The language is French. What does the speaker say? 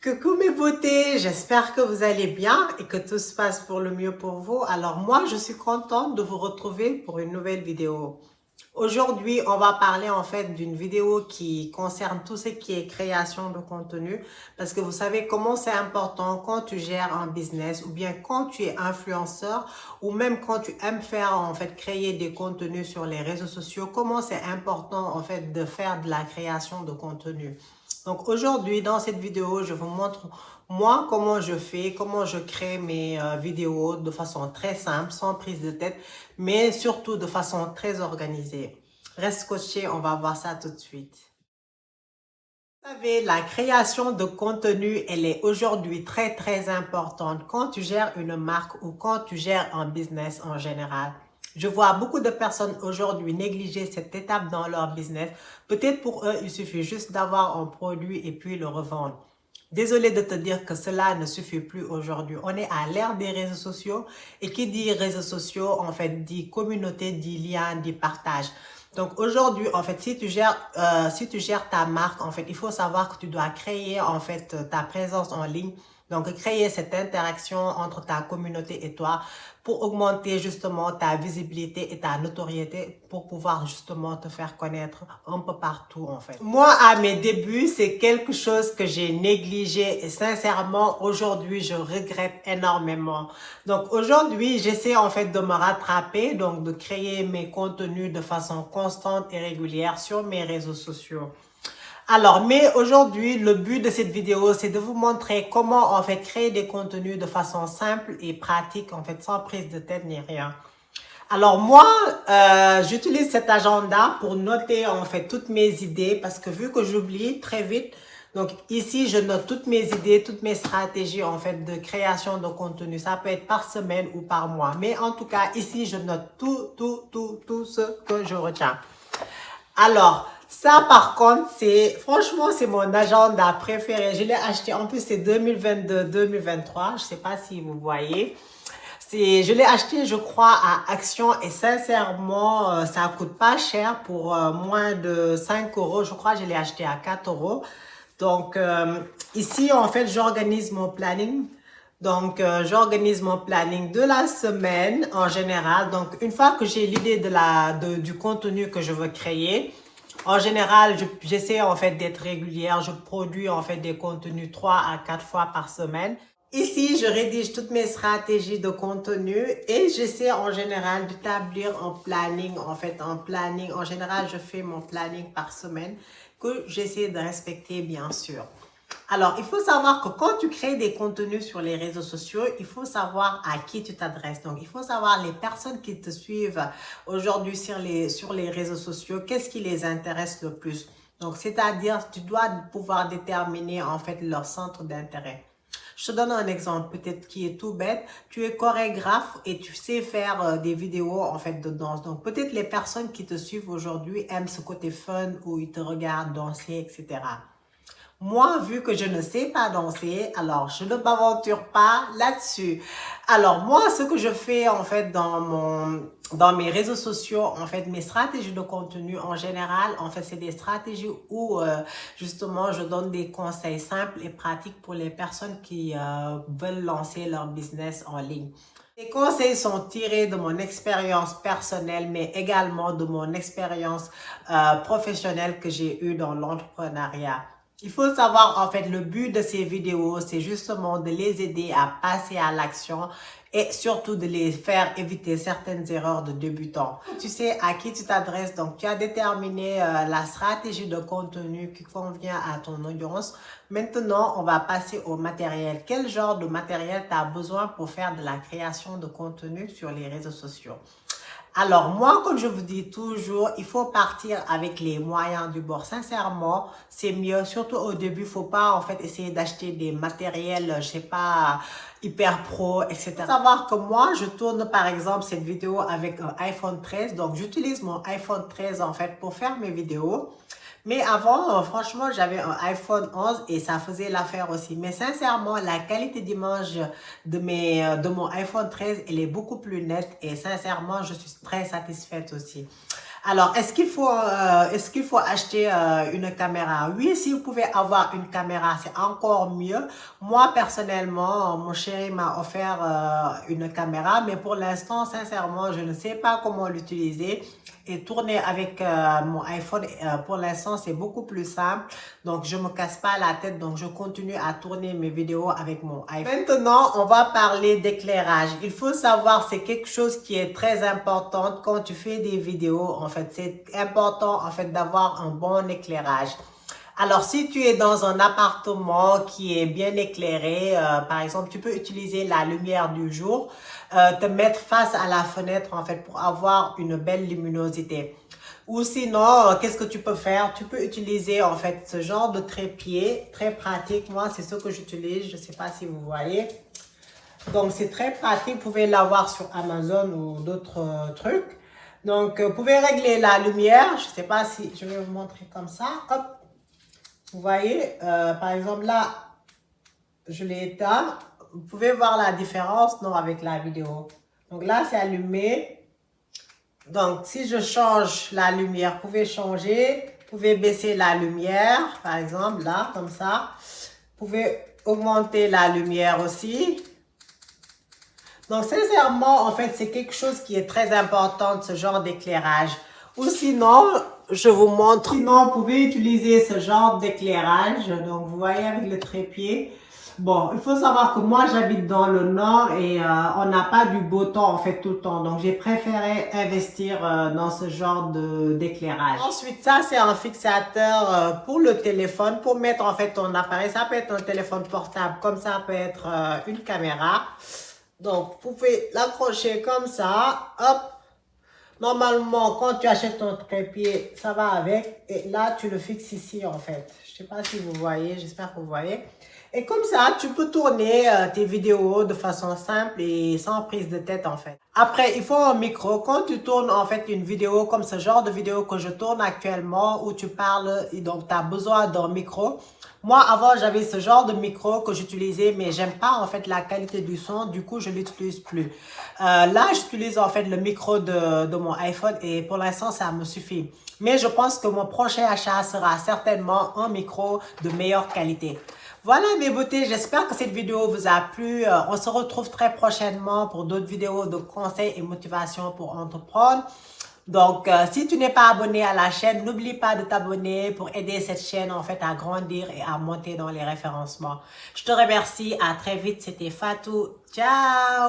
Coucou mes beautés, j'espère que vous allez bien et que tout se passe pour le mieux pour vous. Alors moi, je suis contente de vous retrouver pour une nouvelle vidéo. Aujourd'hui, on va parler en fait d'une vidéo qui concerne tout ce qui est création de contenu parce que vous savez comment c'est important quand tu gères un business ou bien quand tu es influenceur ou même quand tu aimes faire en fait créer des contenus sur les réseaux sociaux, comment c'est important en fait de faire de la création de contenu. Donc aujourd'hui, dans cette vidéo, je vous montre moi comment je fais, comment je crée mes vidéos de façon très simple, sans prise de tête, mais surtout de façon très organisée. Reste scotché, on va voir ça tout de suite. Vous savez, la création de contenu, elle est aujourd'hui très importante quand tu gères une marque ou quand tu gères un business en général. Je vois beaucoup de personnes aujourd'hui négliger cette étape dans leur business. Peut-être pour eux, il suffit juste d'avoir un produit et puis le revendre. Désolée de te dire que cela ne suffit plus aujourd'hui. On est à l'ère des réseaux sociaux et qui dit réseaux sociaux, en fait, dit communauté, dit lien, dit partage. Donc aujourd'hui, en fait, si tu gères ta marque, en fait, il faut savoir que tu dois créer, en fait, ta présence en ligne. Donc, créer cette interaction entre ta communauté et toi pour augmenter justement ta visibilité et ta notoriété pour pouvoir justement te faire connaître un peu partout en fait. Moi, à mes débuts, c'est quelque chose que j'ai négligé et sincèrement, aujourd'hui, je regrette énormément. Donc, aujourd'hui, j'essaie en fait de me rattraper, donc de créer mes contenus de façon constante et régulière sur mes réseaux sociaux. Alors, mais aujourd'hui, le but de cette vidéo, c'est de vous montrer comment, en fait, créer des contenus de façon simple et pratique, en fait, sans prise de tête ni rien. Alors, moi, j'utilise cet agenda pour noter, en fait, toutes mes idées parce que vu que j'oublie très vite, donc ici, je note toutes mes idées, toutes mes stratégies, en fait, de création de contenu. Ça peut être par semaine ou par mois. Mais en tout cas, ici, je note tout ce que je retiens. Alors, ça par contre, franchement, c'est mon agenda préféré. Je l'ai acheté, en plus, c'est 2022-2023. Je sais pas si vous voyez. Je l'ai acheté, je crois, à Action et sincèrement, ça coûte pas cher pour moins de 5 euros. Je crois que je l'ai acheté à 4 euros. Donc, ici, en fait, j'organise mon planning. Donc, j'organise mon planning de la semaine en général. Donc, une fois que j'ai l'idée du contenu que je veux créer, en général, j'essaie en fait d'être régulière. Je produis en fait des contenus 3 à 4 fois par semaine. Ici, je rédige toutes mes stratégies de contenu et j'essaie en général d'établir un planning. En fait, un planning. En général, je fais mon planning par semaine que j'essaie de respecter, bien sûr. Alors, il faut savoir que quand tu crées des contenus sur les réseaux sociaux, il faut savoir à qui tu t'adresses. Donc, il faut savoir les personnes qui te suivent aujourd'hui sur les réseaux sociaux, qu'est-ce qui les intéresse le plus. Donc, c'est-à-dire, tu dois pouvoir déterminer en fait leur centre d'intérêt. Je te donne un exemple peut-être qui est tout bête. Tu es chorégraphe et tu sais faire des vidéos en fait de danse. Donc peut-être les personnes qui te suivent aujourd'hui aiment ce côté fun où ils te regardent danser, etc. Moi, vu que je ne sais pas danser, alors je ne m'aventure pas là-dessus. Alors moi, ce que je fais en fait dans mes réseaux sociaux, en fait mes stratégies de contenu en général, en fait c'est des stratégies où justement je donne des conseils simples et pratiques pour les personnes qui veulent lancer leur business en ligne. Les conseils sont tirés de mon expérience personnelle, mais également de mon expérience professionnelle que j'ai eue dans l'entrepreneuriat. Il faut savoir, en fait, le but de ces vidéos, c'est justement de les aider à passer à l'action et surtout de les faire éviter certaines erreurs de débutants. Tu sais à qui tu t'adresses, donc tu as déterminé la stratégie de contenu qui convient à ton audience. Maintenant, on va passer au matériel. Quel genre de matériel tu as besoin pour faire de la création de contenu sur les réseaux sociaux? Alors, moi, comme je vous dis toujours, il faut partir avec les moyens du bord. Sincèrement, c'est mieux. Surtout au début, il ne faut pas, en fait, essayer d'acheter des matériels, je sais pas, hyper pro, etc. Il faut savoir que moi, je tourne, par exemple, cette vidéo avec un iPhone 13. Donc, j'utilise mon iPhone 13, en fait, pour faire mes vidéos. Mais avant, franchement, j'avais un iPhone 11 et ça faisait l'affaire aussi. Mais sincèrement, la qualité d'image de mon iPhone 13, elle est beaucoup plus nette et sincèrement, je suis très satisfaite aussi. Alors, est-ce qu'il faut acheter une caméra? Oui, si vous pouvez avoir une caméra, c'est encore mieux. Moi, personnellement, mon chéri m'a offert une caméra, mais pour l'instant, sincèrement, je ne sais pas comment l'utiliser. Et tourner avec mon iPhone, pour l'instant, c'est beaucoup plus simple. Donc, je me casse pas la tête. Donc, je continue à tourner mes vidéos avec mon iPhone. Maintenant, on va parler d'éclairage. Il faut savoir, c'est quelque chose qui est très important quand tu fais des vidéos. En fait, c'est important, en fait, d'avoir un bon éclairage. Alors, si tu es dans un appartement qui est bien éclairé, par exemple, tu peux utiliser la lumière du jour, te mettre face à la fenêtre, en fait, pour avoir une belle luminosité. Ou sinon, qu'est-ce que tu peux faire? Tu peux utiliser, en fait, ce genre de trépied, très pratique. Moi, c'est ce que j'utilise. Je ne sais pas si vous voyez. Donc, c'est très pratique. Vous pouvez l'avoir sur Amazon ou d'autres trucs. Donc, vous pouvez régler la lumière. Je ne sais pas si je vais vous montrer comme ça. Hop. Vous voyez, par exemple, là, je l'ai éteint. Vous pouvez voir la différence, non, avec la vidéo. Donc là, c'est allumé. Donc, si je change la lumière, vous pouvez changer. Vous pouvez baisser la lumière, par exemple, là, comme ça. Vous pouvez augmenter la lumière aussi. Donc, sincèrement, en fait, c'est quelque chose qui est très important, ce genre d'éclairage. Ou sinon, je vous montre. Sinon, vous pouvez utiliser ce genre d'éclairage. Donc, vous voyez avec le trépied. Bon, il faut savoir que moi, j'habite dans le nord et on n'a pas du beau temps, en fait, tout le temps. Donc, j'ai préféré investir dans ce genre d'éclairage. Ensuite, ça, c'est un fixateur pour le téléphone, pour mettre, en fait, ton appareil. Ça peut être un téléphone portable, comme ça peut être une caméra. Donc, vous pouvez l'accrocher comme ça, hop. Normalement, quand tu achètes ton trépied, ça va avec. Et là, tu le fixes ici, en fait. Je ne sais pas si vous voyez, j'espère que vous voyez. Et comme ça, tu peux tourner tes vidéos de façon simple et sans prise de tête, en fait. Après, il faut un micro. Quand tu tournes, en fait, une vidéo comme ce genre de vidéo que je tourne actuellement, où tu parles, et donc tu as besoin d'un micro. Moi, avant, j'avais ce genre de micro que j'utilisais, mais j'aime pas, en fait, la qualité du son. Du coup, je l'utilise plus. Là, j'utilise, en fait, le micro de mon iPhone et pour l'instant, ça me suffit. Mais je pense que mon prochain achat sera certainement un micro de meilleure qualité. Voilà mes beautés, j'espère que cette vidéo vous a plu. On se retrouve très prochainement pour d'autres vidéos de conseils et motivation pour entreprendre. Donc, si tu n'es pas abonné à la chaîne, n'oublie pas de t'abonner pour aider cette chaîne en fait à grandir et à monter dans les référencements. Je te remercie, à très vite, c'était Fatou. Ciao!